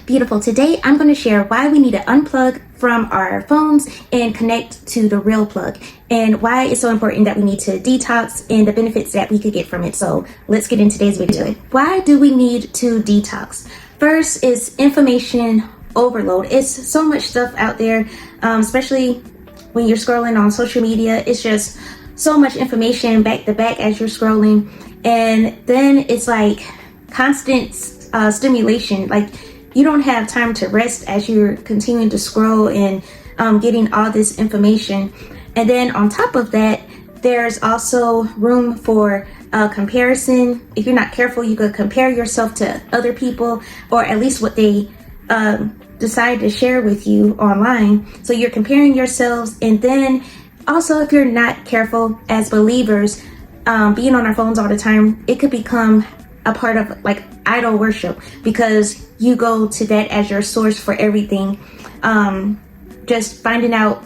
Beautiful. Today I'm going to share why we need to unplug from our phones and connect to the real plug, and why it's so important that we need to detox and the benefits that we could get from it. So let's get into today's video. Why do we need to detox? First is information overload. It's so much stuff out there, especially when you're scrolling on social media. It's just so much information back to back as you're scrolling, and then it's like constant stimulation. Like, you don't have time to rest as you're continuing to scroll and getting all this information. And then on top of that, there's also room for comparison. If you're not careful, you could compare yourself to other people, or at least what they decide to share with you online. So you're comparing yourselves. And then also, if you're not careful as believers, being on our phones all the time, it could become a part of like idol worship, because you go to that as your source for everything. Just finding out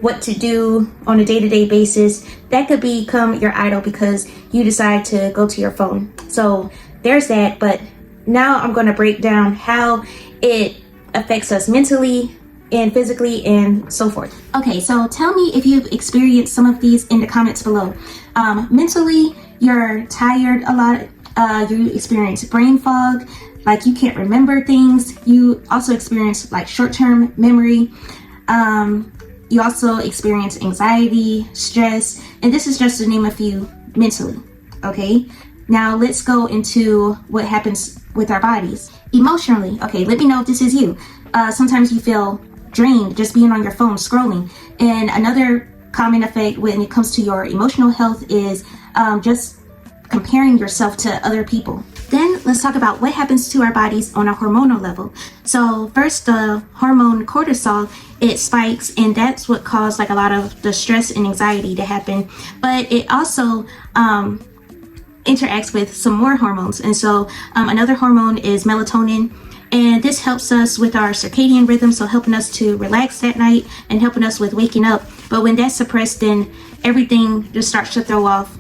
what to do on a day-to-day basis, that could become your idol because you decide to go to your phone. So there's that. But now I'm going to break down how it affects us mentally and physically and so forth. Okay, so tell me if you've experienced some of these in the comments below. Mentally, you're tired a lot. You experience brain fog, like you can't remember things. You also experience like short-term memory. You also experience anxiety, stress, and this is just to name a few mentally. Okay, now let's go into what happens with our bodies. Emotionally, okay, let me know if this is you. Sometimes you feel drained just being on your phone scrolling. And another common effect when it comes to your emotional health is just comparing yourself to other people. Then let's talk about what happens to our bodies on a hormonal level. So first, the hormone cortisol, it spikes, and that's what caused like a lot of the stress and anxiety to happen. But it also interacts with some more hormones. And so another hormone is melatonin, and this helps us with our circadian rhythm, so helping us to relax at night and helping us with waking up. But when that's suppressed, then everything just starts to throw off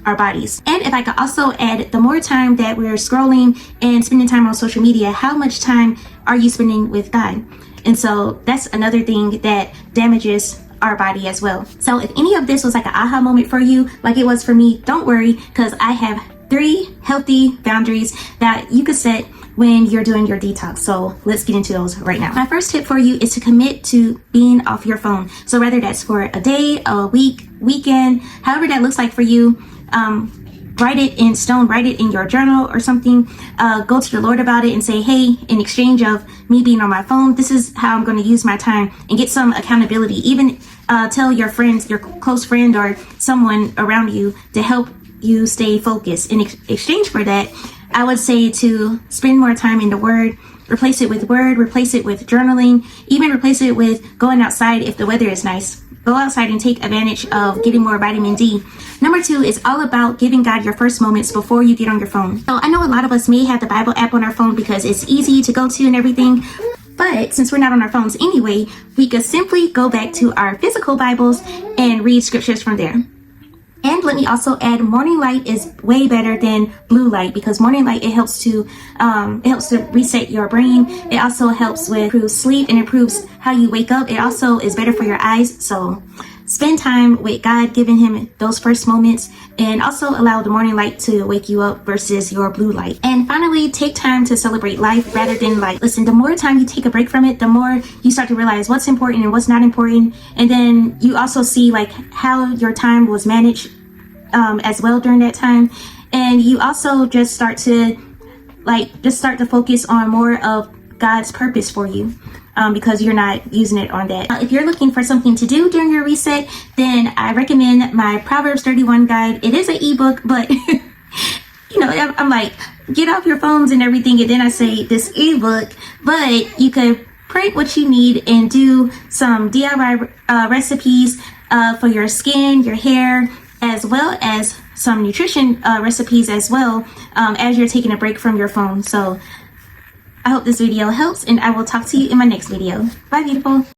our bodies. And if I could also add, the more time that we're scrolling and spending time on social media, how much time are you spending with God? And so that's another thing that damages our body as well. So if any of this was like an aha moment for you, like it was for me, don't worry, because I have 3 healthy boundaries that you could set when you're doing your detox. So let's get into those right now. My first tip for you is to commit to being off your phone. So whether that's for a day, a week, weekend, however that looks like for you, write it in stone, write it in your journal or something. Go to the Lord about it and say, hey, in exchange of me being on my phone, this is how I'm going to use my time, and get some accountability. Even tell your friends, your close friend or someone around you to help you stay focused. In exchange for that, I would say to spend more time in the Word. Replace it with Word, replace it with journaling, even replace it with going outside if the weather is nice. Go outside and take advantage of getting more vitamin D. Number 2 is all about giving God your first moments before you get on your phone. So I know a lot of us may have the Bible app on our phone because it's easy to go to and everything. But since we're not on our phones anyway, we could simply go back to our physical Bibles and read scriptures from there. And let me also add, morning light is way better than blue light, because morning light, it helps to reset your brain. It also helps with improved sleep and improves how you wake up. It also is better for your eyes. So spend time with God, giving him those first moments, and also allow the morning light to wake you up versus your blue light. And finally, take time to celebrate life rather than life. Listen, the more time you take a break from it, the more you start to realize what's important and what's not important. And then you also see like how your time was managed as well during that time. And you also just start to focus on more of God's purpose for you, because you're not using it on that. If you're looking for something to do during your reset, then I recommend my Proverbs 31 guide. It is an ebook, but you know, I'm like, get off your phones and everything, and then I say this ebook, but you could print what you need and do some DIY recipes for your skin, your hair, as well as some nutrition recipes as well, as you're taking a break from your phone. So I hope this video helps, and I will talk to you in my next video. Bye, beautiful.